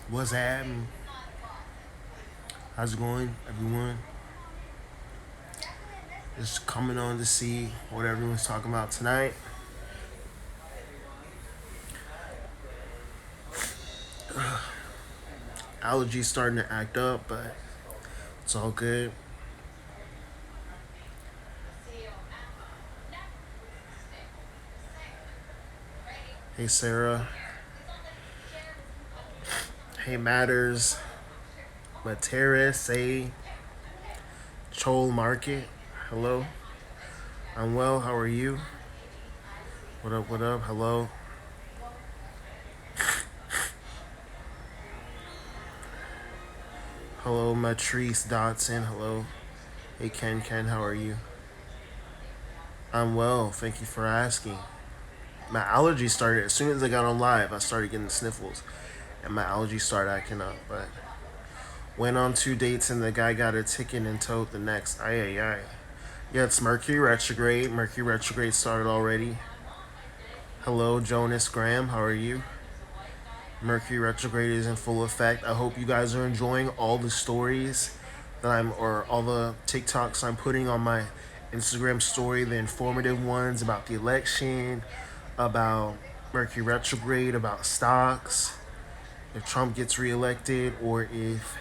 What's happening? How's it going, everyone? Just coming on to see what everyone's talking about tonight. Allergies starting to act up, but it's all good. Hey, Sarah. Hey, Matters. Matera, say, Chol Market. Hello. I'm well. How are you? What up? What up? Hello. Hello, Matrice Dotson. Hello. Hey, Ken. Ken, how are you? I'm well. Thank you for asking. My allergies started as soon as I got on live. I started getting sniffles, and my allergies started acting up. But went on 2 dates, and the guy got a ticket and towed the next. Ay ay ay. Yeah, it's Mercury Retrograde. Mercury Retrograde started already. Hello, Jonas Graham. How are you? Mercury Retrograde is in full effect. I hope you guys are enjoying all the stories or all the TikToks I'm putting on my Instagram story, the informative ones about the election, about Mercury Retrograde, about stocks, if Trump gets reelected or if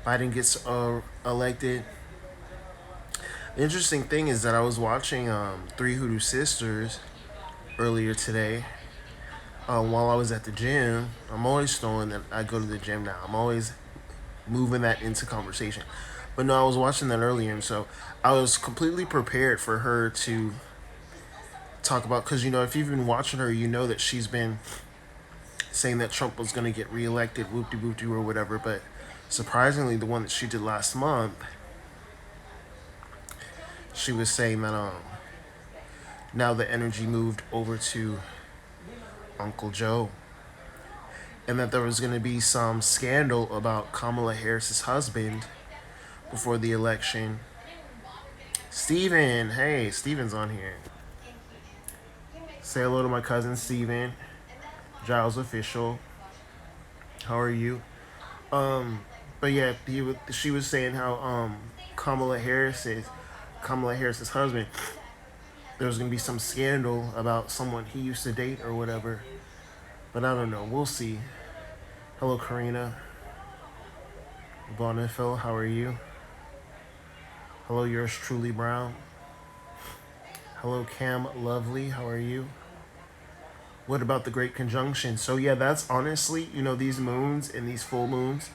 Biden gets elected. The interesting thing is that I was watching Three Hoodoo Sisters earlier today while I was at the gym. I'm always throwing that I go to the gym now. I'm always moving that into conversation. But no, I was watching that earlier, and so I was completely prepared for her to talk about, because if you've been watching her, you know that she's been saying that Trump was going to get reelected, whoop de whoop de or whatever. But surprisingly, the one that she did last month, she was saying that now the energy moved over to Uncle Joe, and that there was going to be some scandal about Kamala Harris's husband before the election. Steven, hey, Steven's on here. Say hello to my cousin Steven, Giles Official. How are you? But yeah, she was saying how Kamala Harris's husband, there was gonna be some scandal about someone he used to date or whatever. But I don't know. We'll see. Hello, Karina Bonnefil. How are you? Hello, yours truly, Brown. Hello, Cam Lovely. How are you? What about the Great Conjunction? So yeah, that's honestly, these moons and these full moons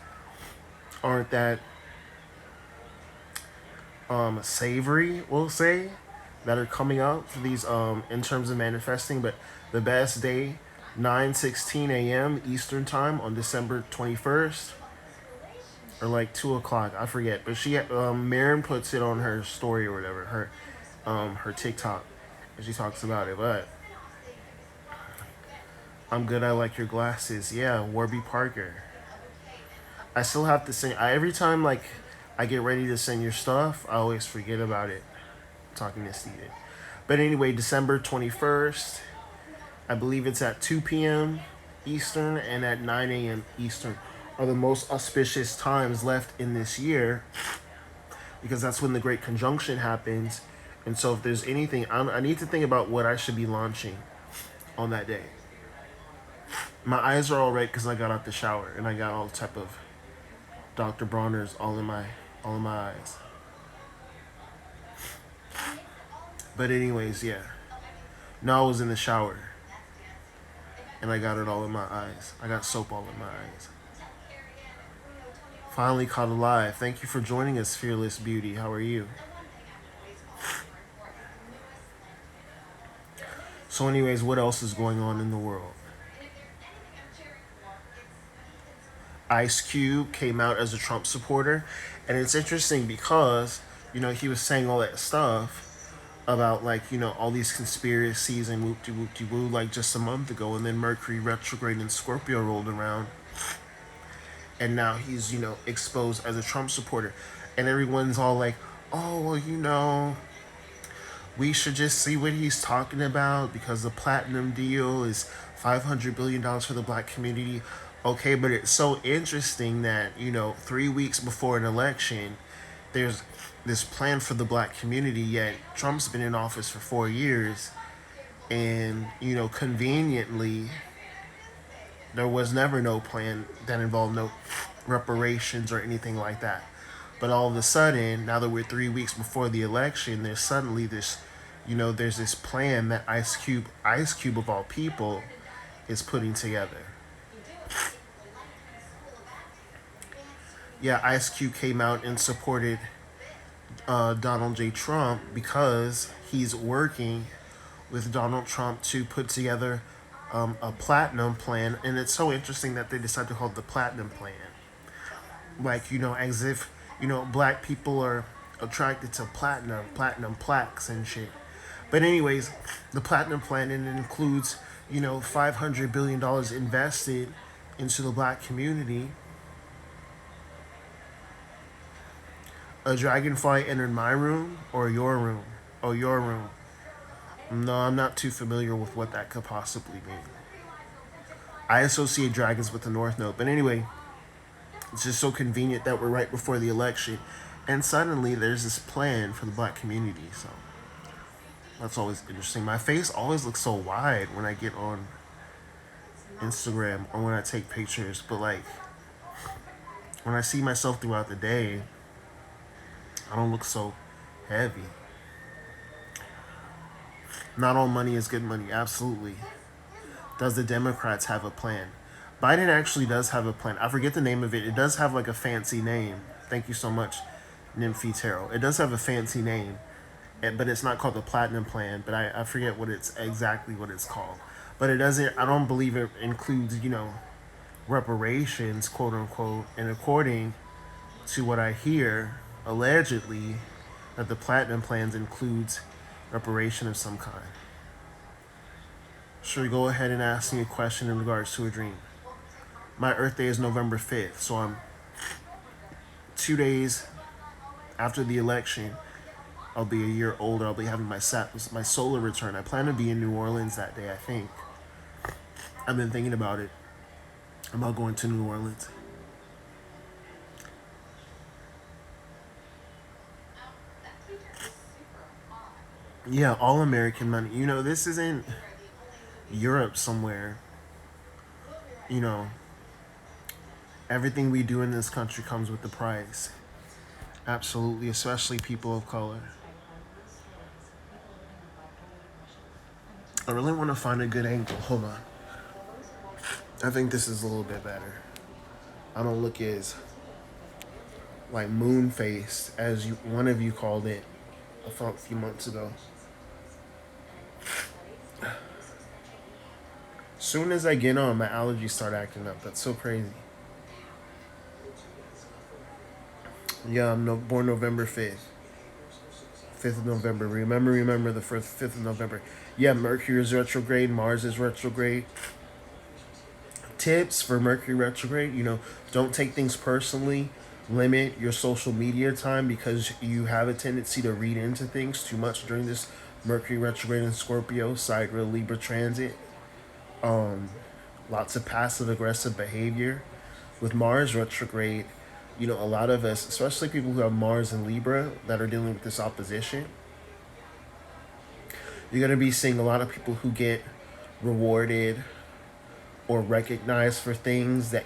aren't that savory, we'll say, that are coming up for these in terms of manifesting. But the best day, 9:16 a.m. Eastern time on December 21st, or like 2 o'clock, I forget. But Marin puts it on her story or whatever, her TikTok, and she talks about it. But I'm good. I like your glasses. Yeah, Warby Parker. I still have to sing. Every time like I get ready to send your stuff, I always forget about it. Talking to Steven. But anyway, December 21st, I believe it's at 2 p.m. Eastern and at 9 a.m. Eastern are the most auspicious times left in this year, because that's when the Great Conjunction happens. And so if there's anything, I need to think about what I should be launching on that day. My eyes are all red because I got out the shower and I got all type of Dr. Bronner's all in my eyes. But anyways, yeah. No, I was in the shower and I got it all in my eyes. I got soap all in my eyes. Finally caught alive. Thank you for joining us, Fearless Beauty. How are you? So anyways, what else is going on in the world? Ice Cube came out as a Trump supporter, and it's interesting because he was saying all that stuff about like all these conspiracies and whoop de whoop de woo like just a month ago, and then Mercury retrograde and Scorpio rolled around, and now he's exposed as a Trump supporter, and everyone's all like, oh well, we should just see what he's talking about because the platinum deal is $500 billion for the black community. Okay, but it's so interesting that, 3 weeks before an election, there's this plan for the black community, yet Trump's been in office for 4 years, and, conveniently, there was never no plan that involved no reparations or anything like that. But all of a sudden, now that we're 3 weeks before the election, there's suddenly this, there's this plan that Ice Cube of all people, is putting together. Yeah, Ice Cube came out and supported Donald J. Trump because he's working with Donald Trump to put together a platinum plan. And it's so interesting that they decided to call it the platinum plan. Like, as if, black people are attracted to platinum plaques and shit. But anyways, the platinum plan, and it includes, $500 billion invested into the black community. A dragonfly entered my room or your room? Oh, your room. No, I'm not too familiar with what that could possibly mean. I associate dragons with the North Node. But anyway, it's just so convenient that we're right before the election. And suddenly there's this plan for the black community. So that's always interesting. My face always looks so wide when I get on Instagram or when I take pictures. But like, when I see myself throughout the day, I don't look so heavy. Not all money is good money. Absolutely. Does the Democrats have a plan? Biden actually does have a plan. I forget the name of it. It does have like a fancy name. Thank you so much, Nymphy Tarot. It does have a fancy name, but it's not called the Platinum Plan. But I forget exactly what it's called. But it doesn't. I don't believe it includes reparations, quote unquote. And according to what I hear, allegedly, that the Platinum Plans includes reparation of some kind. Should we go ahead and ask me a question in regards to a dream? My Earth Day is November 5th, so I'm 2 days after the election. I'll be a year older. I'll be having my solar return. I plan to be in New Orleans that day, I think. I've been thinking about it, about going to New Orleans. Yeah, all American money. This isn't Europe somewhere. You know, everything we do in this country comes with the price. Absolutely, especially people of color. I really want to find a good angle. Hold on. I think this is a little bit better. I don't look as like moon faced as one of you called it a few months ago. Soon as I get on, my allergies start acting up. That's so crazy. Yeah, I'm born November 5th. 5th of November. Remember the 5th of November. Yeah, Mercury is retrograde. Mars is retrograde. Tips for Mercury retrograde, don't take things personally. Limit your social media time because you have a tendency to read into things too much during this Mercury retrograde in Scorpio, Sidereal Libra transit. Lots of passive aggressive behavior. With Mars retrograde, a lot of us, especially people who have Mars and Libra that are dealing with this opposition, you're going to be seeing a lot of people who get rewarded or recognized for things that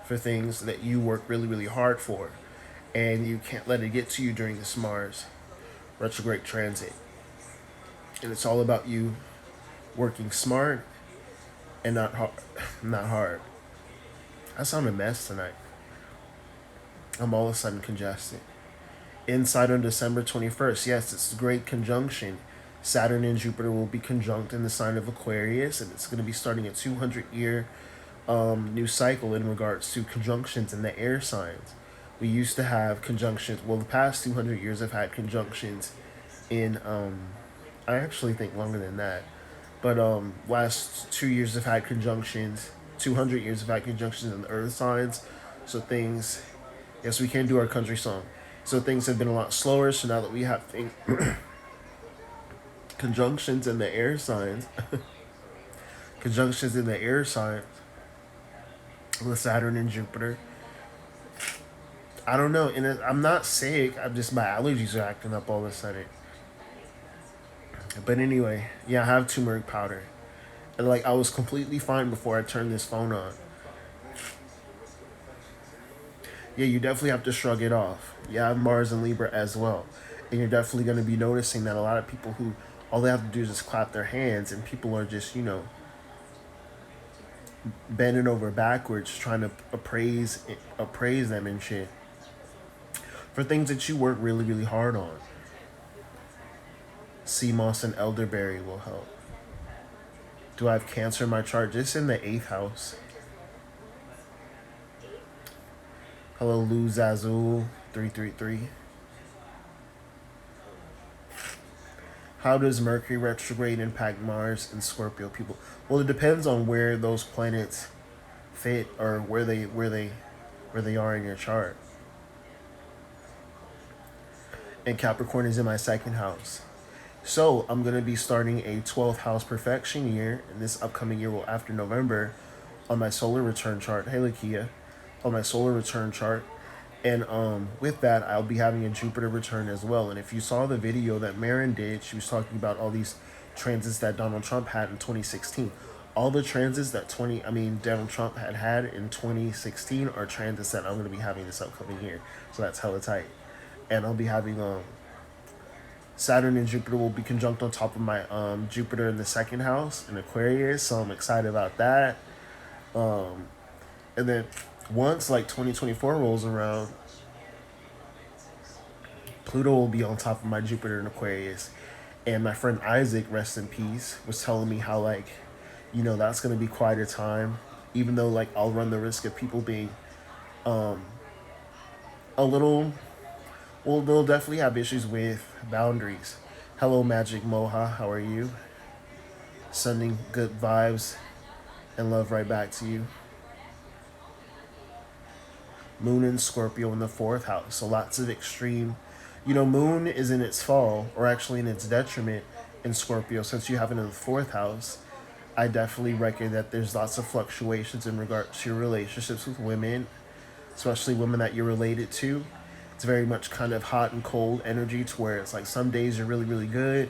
for things that you work really, really hard for. And you can't let it get to you during this Mars retrograde transit. And it's all about you working smart and not hard. Not hard. I sound a mess tonight. I'm all of a sudden congested. Inside on December 21st, yes, it's a great conjunction. Saturn and Jupiter will be conjunct in the sign of Aquarius, and it's going to be starting a 200-year new cycle in regards to conjunctions in the air signs. We used to have conjunctions. Well, the past 200 years have had conjunctions in, I actually think longer than that. But last 2 years have had conjunctions. 200 years have had conjunctions in the earth signs. So things, yes, we can do our country song. So things have been a lot slower. So now that we have conjunctions in the air signs, conjunctions in the air signs, with Saturn and Jupiter. I don't know, and I'm not sick. I'm just my allergies are acting up all of a sudden. But anyway, yeah, I have turmeric powder, and like I was completely fine before I turned this phone on. Yeah, you definitely have to shrug it off. Yeah, I have Mars and Libra as well, and you're definitely going to be noticing that a lot of people who all they have to do is just clap their hands, and people are just bending over backwards trying to appraise them and shit for things that you work really really hard on. Sea moss and elderberry will help. Do I have Cancer in my chart? Just in the eighth house. Hello, Lou Zazul 333. How does Mercury retrograde impact Mars and Scorpio people? Well, it depends on where those planets fit or where they are in your chart. And Capricorn is in my second house. So I'm gonna be starting a 12th house perfection year, and this upcoming year will after November on my solar return chart. Hey Lakia, on my solar return chart. And with that, I'll be having a Jupiter return as well. And if you saw the video that Marin did, she was talking about all these transits that Donald Trump had in 2016. All the transits that Donald Trump had in 2016 are transits that I'm going to be having this upcoming year. So that's hella tight. And I'll be having Saturn and Jupiter will be conjunct on top of my Jupiter in the second house in Aquarius. So I'm excited about that. And then once like 2024 rolls around, Pluto will be on top of my Jupiter in Aquarius. And my friend Isaac, rest in peace, was telling me how like, that's gonna be quite a time. Even though like I'll run the risk of people being a little well, they'll definitely have issues with boundaries. Hello Magic Moha, how are you? Sending good vibes and love right back to you. Moon and Scorpio in the fourth house. So lots of extreme. Moon is in its fall, or actually in its detriment in Scorpio. Since you have it in the fourth house, I definitely reckon that there's lots of fluctuations in regards to your relationships with women, especially women that you're related to. It's very much kind of hot and cold energy to where it's like some days are really, really good,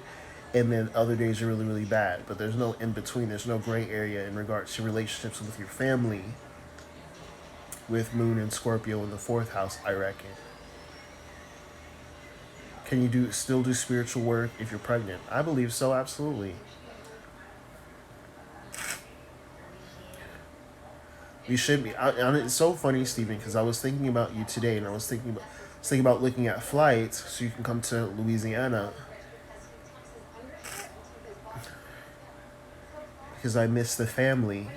and then other days are really, really bad. But there's no in between. There's no gray area in regards to relationships with your family with Moon and Scorpio in the fourth house, I reckon. Can you still do spiritual work if you're pregnant? I believe so, absolutely. You should be. It's so funny, Stephen, because I was thinking about you today, and I was thinking about looking at flights so you can come to Louisiana because I miss the family.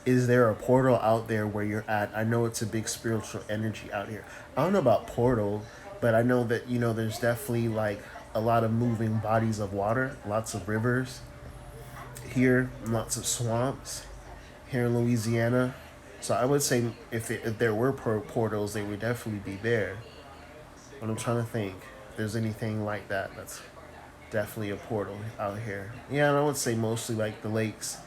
Is there a portal out there where you're at? I know it's a big spiritual energy out here. I don't know about portal, but I know that there's definitely like a lot of moving bodies of water, lots of rivers here, lots of swamps here in Louisiana. So I would say if there were portals, they would definitely be there. But I'm trying to think if there's anything like that that's definitely a portal out here. Yeah, and I would say mostly like the lakes,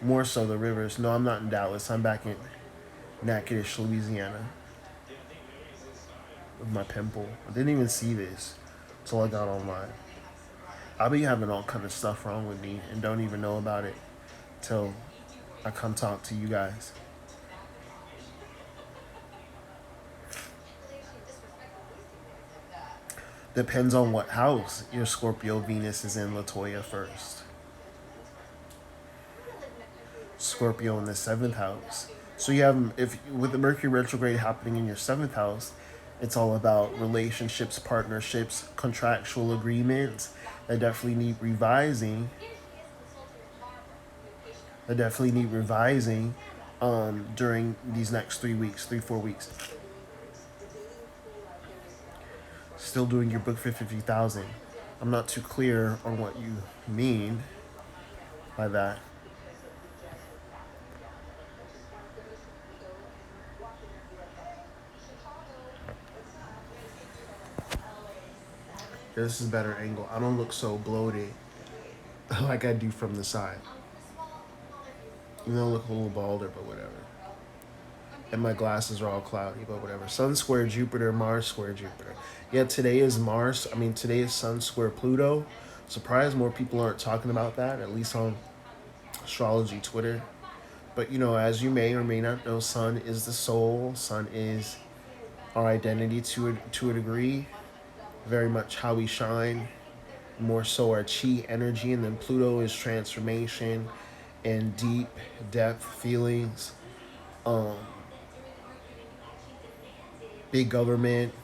more so the rivers. No, I'm not in Dallas. I'm back in Natchitoches, Louisiana with my pimple. I didn't even see this until I got online. I'll be having all kind of stuff wrong with me and don't even know about it till I come talk to you guys. Depends on what house your Scorpio Venus is in, Latoya, first. Scorpio in the seventh house. So you have, if with the Mercury retrograde happening in your seventh house, it's all about relationships, partnerships, contractual agreements that definitely need revising. During these next 4 weeks. Still doing your book for 50,000. I'm not too clear on what you mean by that. This is a better angle. I don't look so bloated. like I do from the side. You know, I look a little balder, but whatever. And my glasses are all cloudy, but whatever. Sun square Jupiter, Mars square Jupiter. Yeah, today is Mars. I mean, today is Sun square Pluto. Surprised more people aren't talking about that, at least on astrology Twitter. But you know, as you may or may not know, Sun is the soul. Sun is our identity to a degree. Very much how we shine. More so our chi energy, and then Pluto is transformation and deep depth feelings. Um, Big government.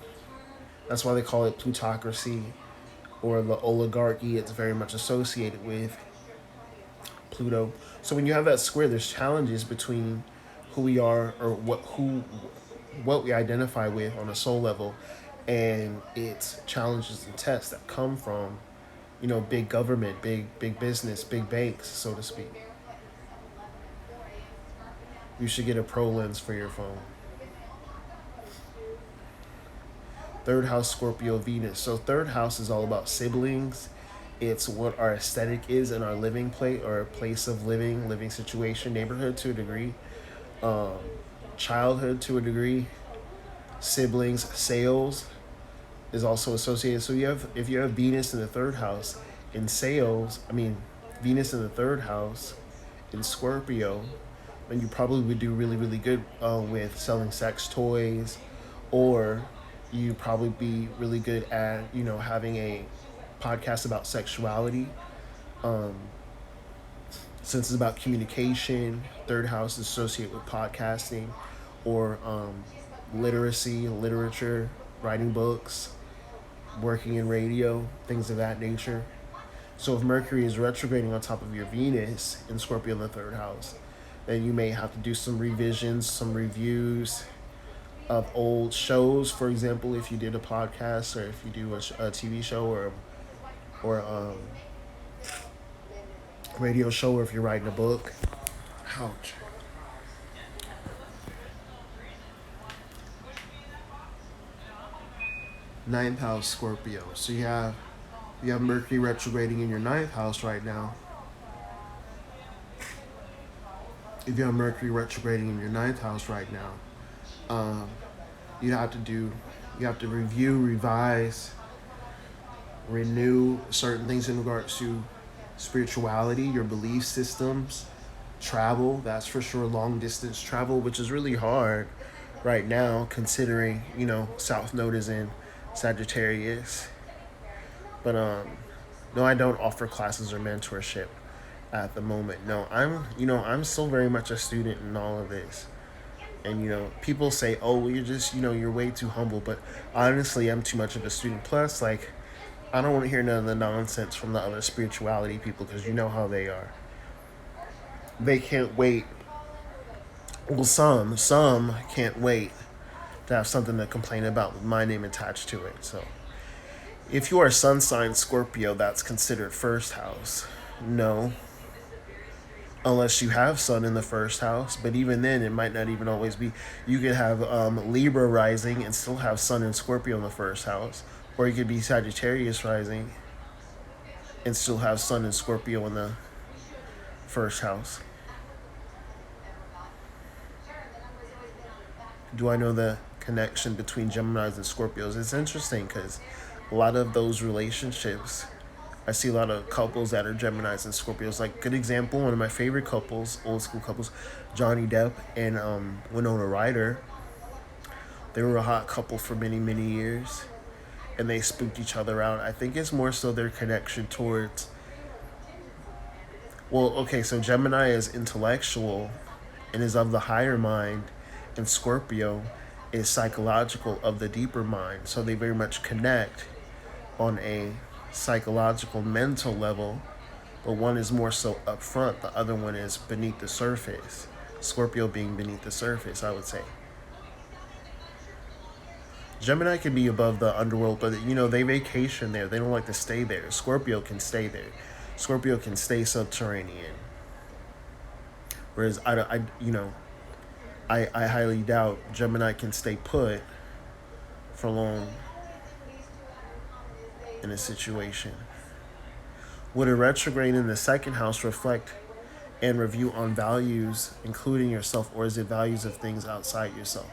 That's why they call it plutocracy or the oligarchy. It's very much associated with Pluto. So when you have that square, there's challenges between who we are or what we identify with on a soul level, and it's challenges and tests that come from, you know, big government, big business, big banks, so to speak. You should get a pro lens for your phone. Third house Scorpio Venus. So third house is all about siblings. It's what our aesthetic is in our living place or place of living situation, neighborhood to a degree, um, childhood to a degree, siblings, sales is also associated. So you have if you have Venus in the third house in sales, I mean Venus in the third house in Scorpio, then you probably would do really good with selling sex toys, or you probably be really good at having a podcast about sexuality. Um, since it's about communication, third house is associated with podcasting or literacy, literature, writing books, working in radio, things of that nature. So if Mercury is retrograding on top of your Venus in Scorpio in the third house, then you may have to do some revisions, some reviews of old shows. For example, if you did a podcast or if you do a TV show or radio show, or if you're writing a book. Ouch. Ninth house Scorpio. So you have Mercury retrograding in your ninth house right now. If you have Mercury retrograding in your ninth house right now, um, you have to review, revise, renew certain things in regards to spirituality, your belief systems, travel. That's for sure, long distance travel, which is really hard right now considering South Node is in Sagittarius. But no, I don't offer classes or mentorship at the moment. No, I'm still very much a student in all of this. And people say, "Oh, well, you're just you're way too humble." But honestly, I'm too much of a student. Plus, like, I don't want to hear none of the nonsense from the other spirituality people, because you know how they are. They can't wait. Well, some can't wait to have something to complain about with my name attached to it. So, if you are sun sign Scorpio, that's considered first house. No, unless you have sun in the first house. But even then, it might not even always be. You could have Libra rising and still have sun in Scorpio in the first house, or you could be Sagittarius rising and still have sun in Scorpio in the first house. Do I know the connection between Geminis and Scorpios? It's interesting because a lot of those relationships, I see a lot of couples that are Geminis and Scorpios. Like, good example, one of my favorite couples, old school couples, Johnny Depp and Winona Ryder. They were a hot couple for many years, and they spooked each other out. I think it's more so their connection towards. Well, okay, so Gemini is intellectual and is of the higher mind, and Scorpio is psychological, of the deeper mind. So they very much connect on a psychological, mental level, but one is more so upfront, the other one is beneath the surface. Scorpio being beneath the surface, I would say. Gemini can be above the underworld, but they vacation there. They don't like to stay there. Scorpio can stay there. Scorpio can stay subterranean. Whereas I highly doubt Gemini can stay put for long in a situation. Would a retrograde in the second house reflect and review on values, including yourself, or is it values of things outside yourself?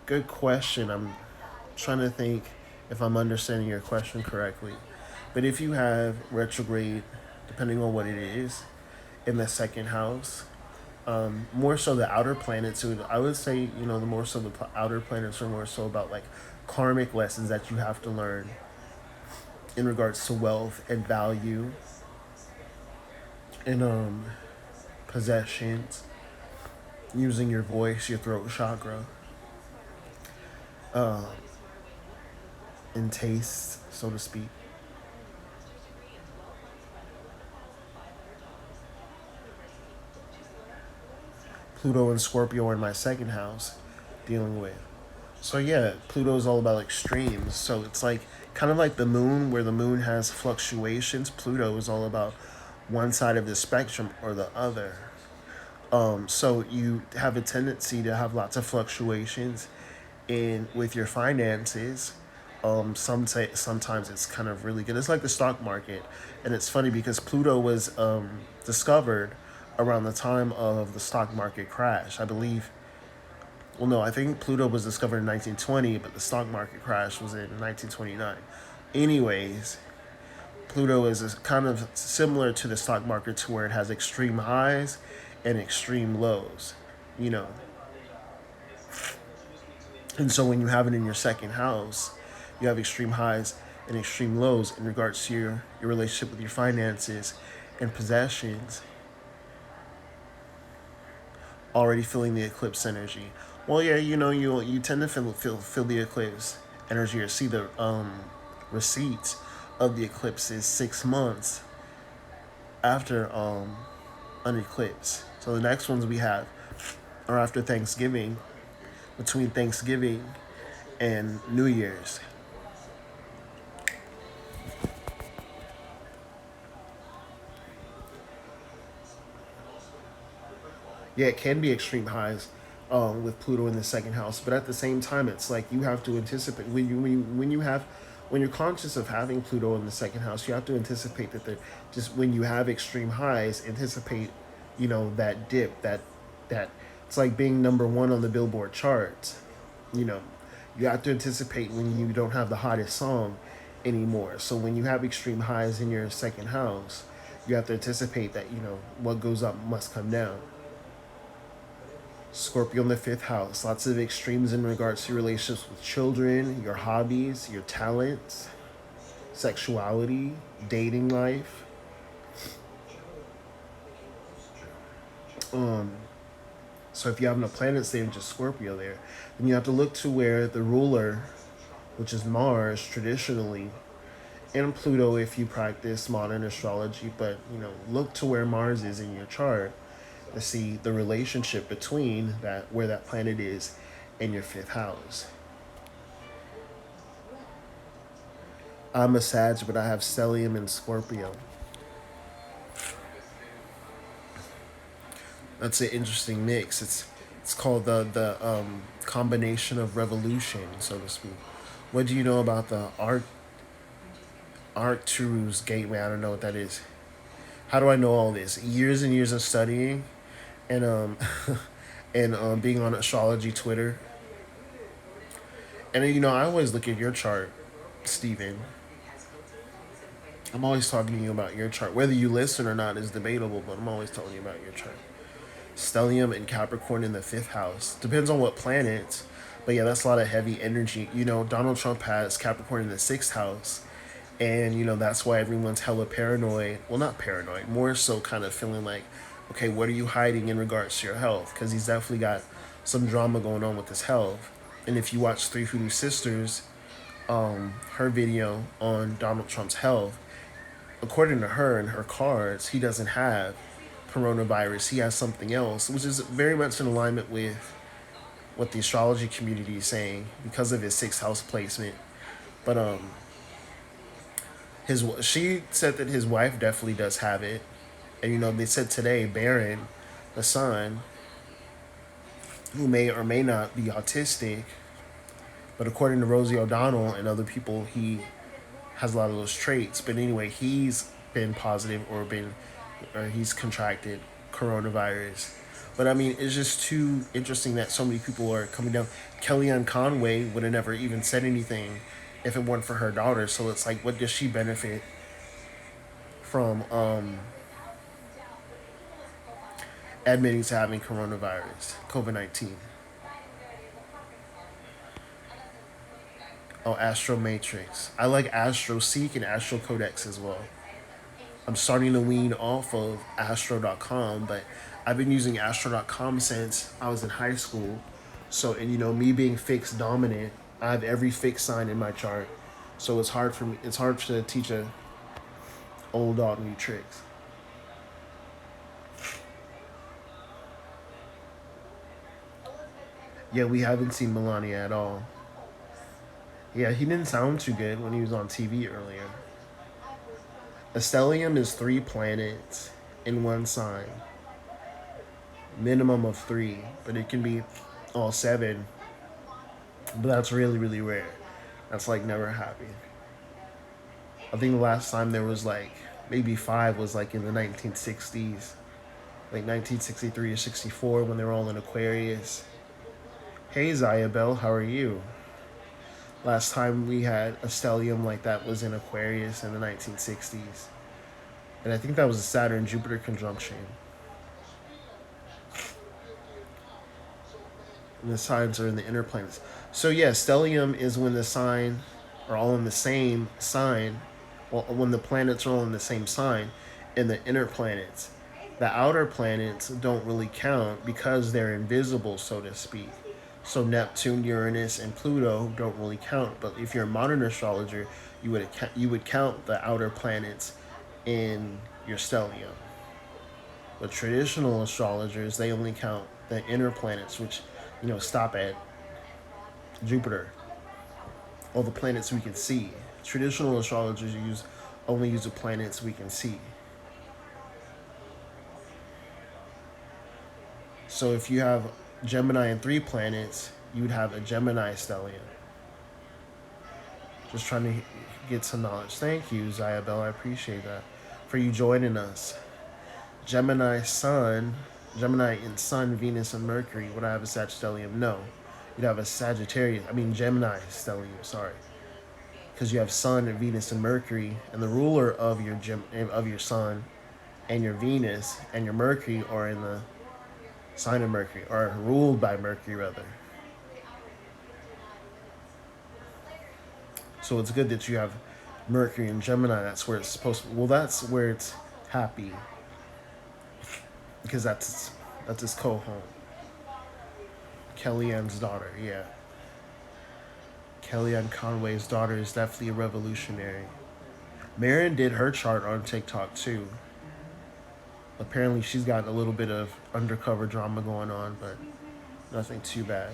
Good question. I'm trying to think if I'm understanding your question correctly. But if you have retrograde, depending on what it is, in the second house, more so the outer planets, I would say, the more so the outer planets are more so about like karmic lessons that you have to learn in regards to wealth and value and possessions, using your voice, your throat chakra, uh, and taste, so to speak. Pluto and Scorpio are in my second house, dealing with. So yeah, Pluto is all about extremes. So it's like kind of like the moon, where the moon has fluctuations. Pluto is all about one side of the spectrum or the other. So you have a tendency to have lots of fluctuations in with your finances. Some say sometimes it's kind of really good. It's like the stock market, and it's funny because Pluto was discovered around the time of the stock market crash. I believe. Well, no, I think Pluto was discovered in 1920, but the stock market crash was in 1929. Anyways, Pluto is kind of similar to the stock market, to where it has extreme highs and extreme lows. You know, and so when you have it in your second house, you have extreme highs and extreme lows in regards to your relationship with your finances and possessions, already feeling the eclipse energy. Well, yeah, you tend to feel the eclipse energy, or see the receipts of the eclipses 6 months after an eclipse. So the next ones we have are after Thanksgiving, between Thanksgiving and New Year's. Yeah, it can be extreme highs with Pluto in the second house, but at the same time, it's like you have to anticipate when you're conscious of having Pluto in the second house, you have to anticipate that just when you have extreme highs, anticipate, that dip, that it's like being number one on the Billboard charts. You know, you have to anticipate when you don't have the hottest song anymore. So when you have extreme highs in your second house, you have to anticipate that what goes up must come down. Scorpio in the fifth house. Lots of extremes in regards to your relationships with children, your hobbies, your talents, sexuality, dating life. Um, so if you have no planets there, just Scorpio there, then you have to look to where the ruler, which is Mars traditionally, and Pluto if you practice modern astrology, but look to where Mars is in your chart to see the relationship between that, where that planet is in your fifth house. I'm a Sag, but I have stellium in Scorpio. That's an interesting mix. It's called the combination of revolution, so to speak. What do you know about the Arcturus gateway? I don't know what that is. How do I know all this? Years and years of studying, and and being on astrology Twitter. And I always look at your chart, Stephen. I'm always talking to you about your chart. Whether you listen or not is debatable, but I'm always telling you about your chart. Stellium and Capricorn in the fifth house. Depends on what planet. But yeah, that's a lot of heavy energy. Donald Trump has Capricorn in the sixth house. And, that's why everyone's hella paranoid. Well, not paranoid, more so kind of feeling like, okay, what are you hiding in regards to your health? Because he's definitely got some drama going on with his health. And if you watch Three Hoodoo Sisters, her video on Donald Trump's health, according to her and her cards, he doesn't have coronavirus. He has something else, which is very much in alignment with what the astrology community is saying because of his sixth house placement. But she said that his wife definitely does have it, and they said today Barron, the son, who may or may not be autistic, but according to Rosie O'Donnell and other people, he has a lot of those traits. But anyway, he's been positive or he's contracted coronavirus. But I mean, it's just too interesting that so many people are coming down. Kellyanne Conway would have never even said anything if it weren't for her daughter. So it's like, what does she benefit from admitting to having coronavirus, COVID-19? Oh, Astro Matrix. I like Astro Seek and Astro Codex as well. I'm starting to wean off of Astro.com, but I've been using Astro.com since I was in high school. So, and me being fixed dominant, I have every fixed sign in my chart. So it's hard for me. It's hard to teach a old dog new tricks. Yeah, we haven't seen Melania at all. Yeah, he didn't sound too good when he was on TV earlier. A stellium is 3 planets in one sign. Minimum of 3, but it can be all 7. But that's really, really rare. That's like never happened. I think the last time there was like maybe 5 was like in the 1960s, like 1963 or 64 when they were all in Aquarius. Hey Zayabel, how are you? Last time we had a stellium like that was in Aquarius in the 1960s. And I think that was a Saturn-Jupiter conjunction. And the signs are in the inner planets. So yeah, stellium is when the sign are all in the same sign. Well, when the planets are all in the same sign in the inner planets. The outer planets don't really count because they're invisible, so to speak. So Neptune, Uranus, and Pluto don't really count. But if you're a modern astrologer, you would count the outer planets in your stellium. But traditional astrologers, they only count the inner planets, which stop at Jupiter. All the planets we can see. Traditional astrologers only use the planets we can see. So if you have Gemini and 3 planets, you would have a Gemini stellium. Just trying to get some knowledge. Thank you, Zayabel. I appreciate that. For you joining us. Gemini in Sun, Venus, and Mercury. Would I have a Sag stellium? No. You'd have a Gemini stellium, sorry. Because you have Sun, Venus, and Mercury, and the ruler of your Sun and your Venus and your Mercury are in the sign of Mercury, or ruled by Mercury, rather. So it's good that you have Mercury and Gemini. That's where it's supposed to. Well, that's where it's happy. Because that's his co-home. Kellyanne's daughter, yeah. Kellyanne Conway's daughter is definitely a revolutionary. Marin did her chart on TikTok too. Apparently she's got a little bit of undercover drama going on, but nothing too bad.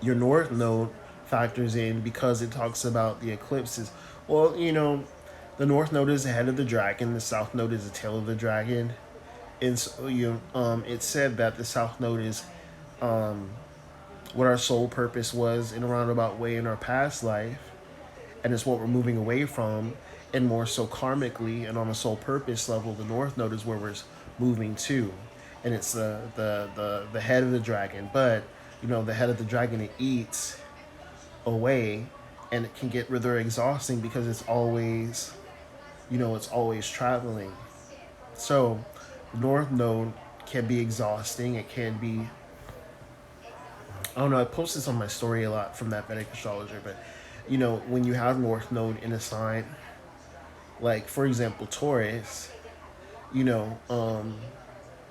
Your North Node factors in because it talks about the eclipses. Well, the North Node is the head of the dragon, the South Node is the tail of the dragon. And so it said that the South Node is what our soul purpose was in a roundabout way in our past life. And it's what we're moving away from, and more so karmically and on a soul purpose level, the North Node is where we're moving to. And it's the head of the dragon. But, the head of the dragon, it eats away, and it can get rather exhausting because it's always, it's always traveling. So, North Node can be exhausting. It can be, I don't know, I post this on my story a lot from that Vedic astrologer, but when you have North Node in a sign, like for example Taurus, you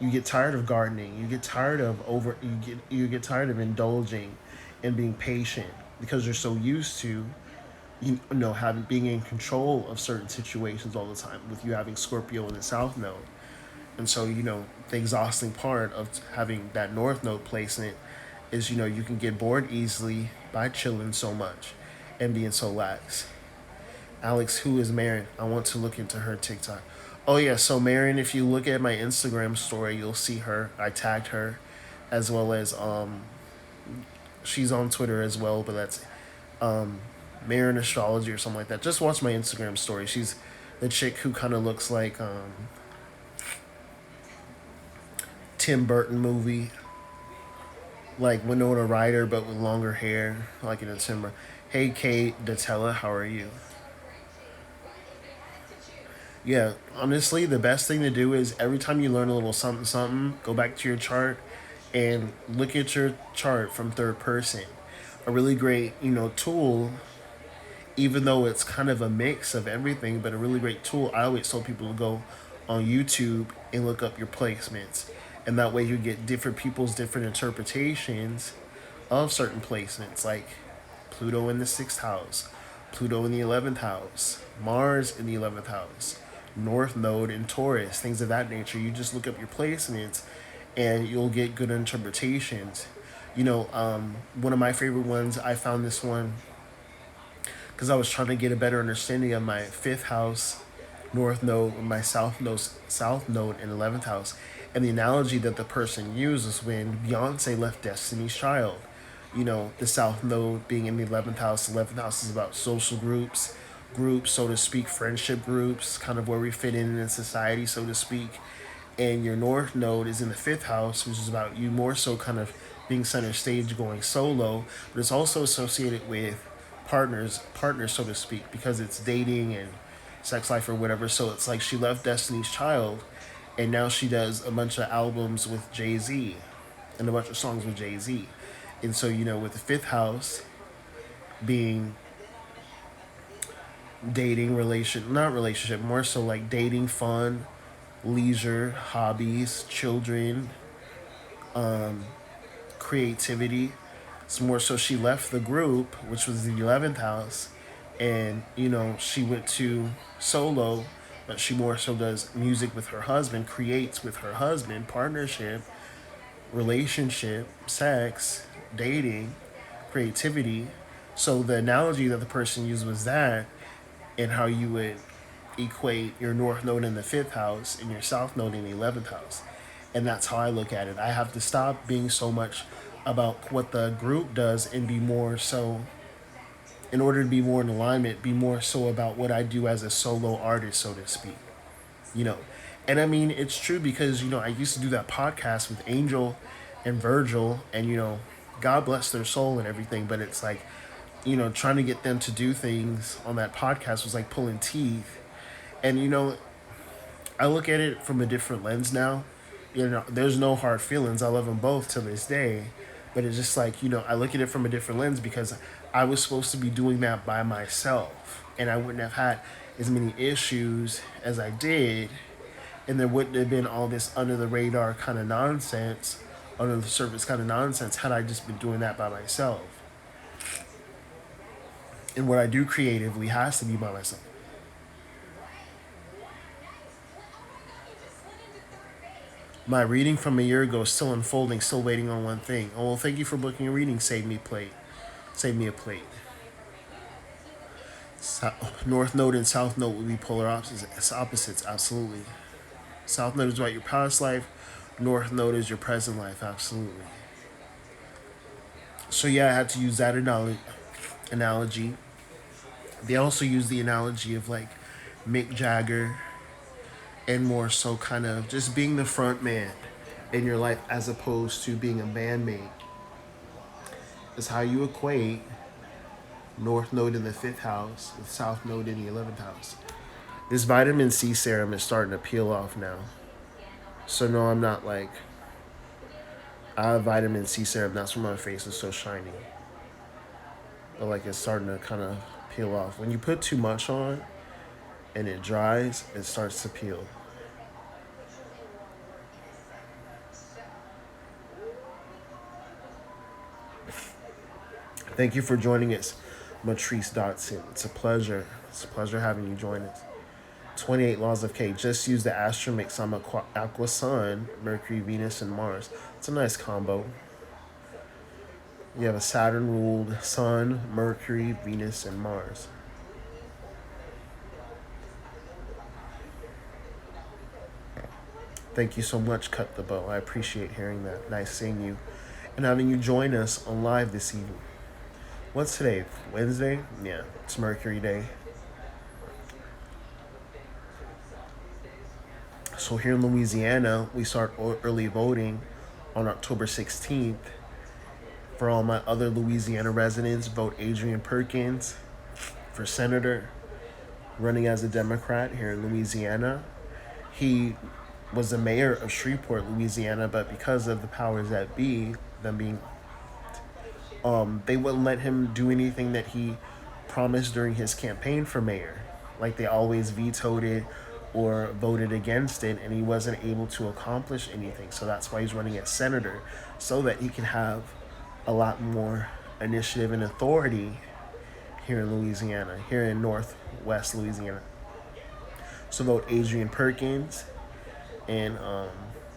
get tired of gardening, you get tired of indulging and being patient because you're so used to having being in control of certain situations all the time, with you having Scorpio in the South Node. And so the exhausting part of having that North Node placement is you can get bored easily by chilling so much and being so lax. Alex, who is Marin? I want to look into her TikTok. Oh yeah, so Marin, if you look at my Instagram story, you'll see her. I tagged her, as well as she's on Twitter as well, but that's Marin Astrology or something like that. Just watch my Instagram story. She's the chick who kind of looks like Tim Burton movie, like Winona Ryder, but with longer hair, like in a Timber. Hey, Kate Datella, how are you? Yeah, honestly, the best thing to do is every time you learn a little something, something, go back to your chart and look at your chart from third person. A really great, tool, even though it's kind of a mix of everything, but a really great tool. I always tell people to go on YouTube and look up your placements. And that way you get different people's different interpretations of certain placements, like Pluto in the sixth house, Pluto in the 11th house, Mars in the 11th house, North Node in Taurus, things of that nature. You just look up your placements and you'll get good interpretations. One of my favorite ones, I found this one because I was trying to get a better understanding of my fifth house, North Node, my South Node, and 11th house. And the analogy that the person used was when Beyonce left Destiny's Child. The South Node being in the 11th house. The 11th house is about social groups, so to speak, friendship groups, kind of where we fit in society, so to speak. And your North Node is in the fifth house, which is about you more so kind of being center stage, going solo, but it's also associated with partners, so to speak, because it's dating and sex life or whatever. So it's like she left Destiny's Child, and now she does a bunch of albums with Jay-Z and a bunch of songs with Jay-Z. And so, with the fifth house being dating, not relationship, more so like dating, fun, leisure, hobbies, children, creativity. It's more so she left the group, which was the 11th house, and, she went to solo, but she more so does music with her husband, creates with her husband, partnership, relationship, sex, dating, creativity. So the analogy that the person used was that, and how you would equate your North Node in the fifth house and your South Node in the 11th house. And that's how I look at it. I have to stop being so much about what the group does and be more so, in order to be more in alignment, be more so about what I do as a solo artist, so to speak. You know, and I mean, it's true because, I used to do that podcast with Angel and Virgil, and, God bless their soul and everything, but it's like, trying to get them to do things on that podcast was like pulling teeth. And, I look at it from a different lens now. There's no hard feelings. I love them both to this day. But it's just like, I look at it from a different lens because I was supposed to be doing that by myself. And I wouldn't have had as many issues as I did. And there wouldn't have been all this under the radar kind of nonsense, under the surface kind of nonsense, had I just been doing that by myself. And what I do creatively has to be by myself. My reading from a year ago is still unfolding, still waiting on one thing. Oh, well, thank you for booking a reading. Save me a plate. Save me a plate. North Node and South Node would be polar opposites, absolutely. South Node is about your past life. North Node is your present life, absolutely. So yeah, I had to use that analogy. They also use the analogy of like Mick Jagger, and more so kind of just being the front man in your life as opposed to being a bandmate. Is how you equate North Node in the fifth house with South Node in the 11th house. This vitamin C serum is starting to peel off now. So no, I'm not like, I have vitamin C serum. That's why my face is so shiny. But like it's starting to kind of peel off. When you put too much on and it dries, it starts to peel. Thank you for joining us, Matrice Dotson. It's a pleasure. It's a pleasure having you join us. 28 Laws of K. Just use the astromix on Aqua Sun, Mercury, Venus, and Mars. It's a nice combo. You have a Saturn ruled Sun, Mercury, Venus, and Mars. Thank you so much, Cut the Bow. I appreciate hearing that. Nice seeing you and having you join us on live this evening. What's today? Wednesday? Yeah, it's Mercury Day. So here in Louisiana, we start early voting on October 16th. For all my other Louisiana residents, vote Adrian Perkins for senator, running as a Democrat here in Louisiana. He was the mayor of Shreveport, Louisiana, but because of the powers that be, them being, they wouldn't let him do anything that he promised during his campaign for mayor. Like they always vetoed it or voted against it, and he wasn't able to accomplish anything. So that's why he's running as senator, so that he can have a lot more initiative and authority here in Louisiana, here in Northwest Louisiana. So vote Adrian Perkins and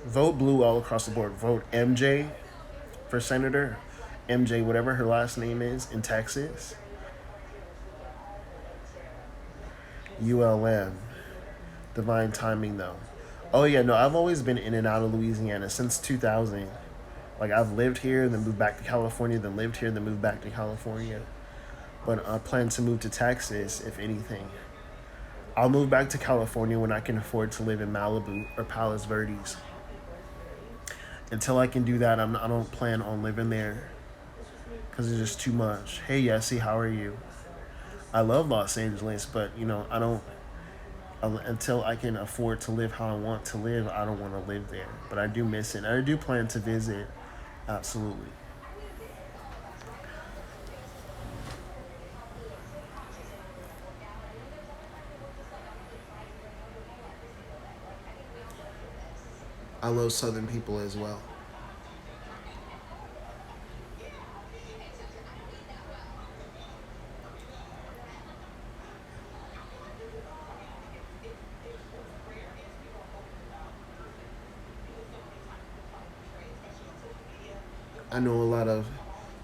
vote blue all across the board. Vote MJ for senator, MJ, whatever her last name is, in Texas. ULM. Divine timing, though. Oh, yeah, no, I've always been in and out of Louisiana since 2000. Like, I've lived here, then moved back to California, then lived here, then moved back to California. But I plan to move to Texas, if anything. I'll move back to California when I can afford to live in Malibu or Palos Verdes. Until I can do that, I don't plan on living there because it's just too much. Hey, Yessie, how are you? I love Los Angeles, but, I don't, until I can afford to live how I want to live, I don't want to live there. But I do miss it. I do plan to visit, absolutely. I love Southern people as well. I know a lot of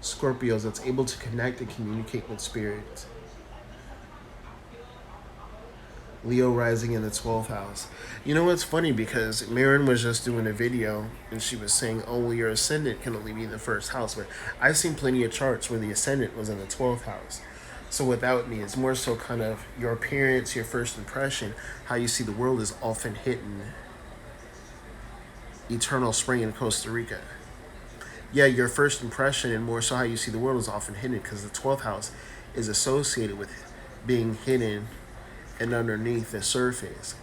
Scorpios that's able to connect and communicate with spirits. Leo rising in the 12th house. You know what's funny, because Marin was just doing a video and she was saying, oh, your ascendant can only be in the first house. But I've seen plenty of charts where the ascendant was in the 12th house. So without me, it's more so kind of your appearance, your first impression, how you see the world is often hidden. Eternal spring in Costa Rica. Yeah, your first impression and more so how you see the world is often hidden, because the 12th house is associated with being hidden and underneath the surface.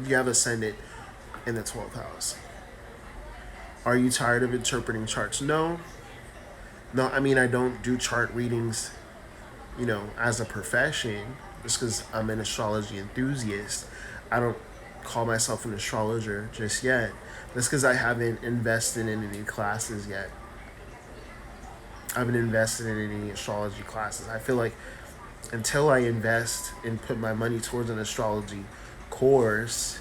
You have ascendant in the 12th house. Are you tired of interpreting charts? No. No, I mean, I don't do chart readings, as a profession, just because I'm an astrology enthusiast. I don't call myself an astrologer just yet. That's because I haven't invested in any classes yet. I haven't invested in any astrology classes. I feel like until I invest and put my money towards an astrology course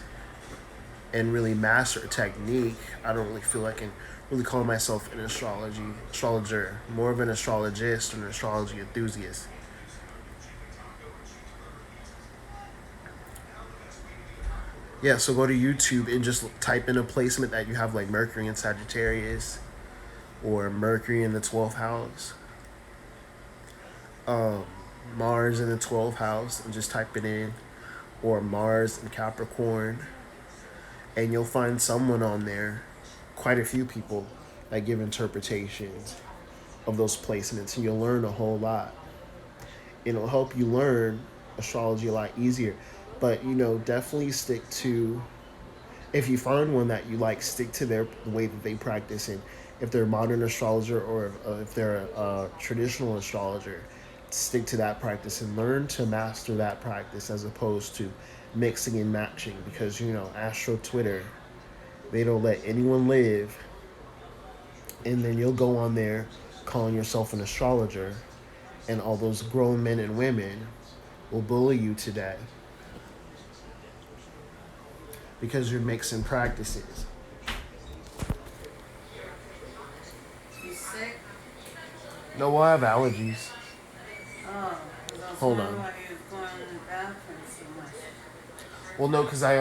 and really master a technique, I don't really feel like I can really call myself an astrologer, more of an astrologist or an astrology enthusiast. Yeah, so go to YouTube and just type in a placement that you have, like Mercury in Sagittarius or Mercury in the 12th house, Mars in the 12th house, and just type it in, or Mars in Capricorn, and you'll find someone on there, quite a few people that give interpretations of those placements, and you'll learn a whole lot. It'll help you learn astrology a lot easier. But definitely stick to, if you find one that you like, stick to the way that they practice. And if they're a modern astrologer or if they're a traditional astrologer, stick to that practice and learn to master that practice, as opposed to mixing and matching. Because Astro Twitter, they don't let anyone live, and then you'll go on there calling yourself an astrologer, and all those grown men and women will bully you to death because you're mixing practices. You sick? No, well, I have allergies. Oh, Hold on. why you was going in the bathroom so much. Well, no, because I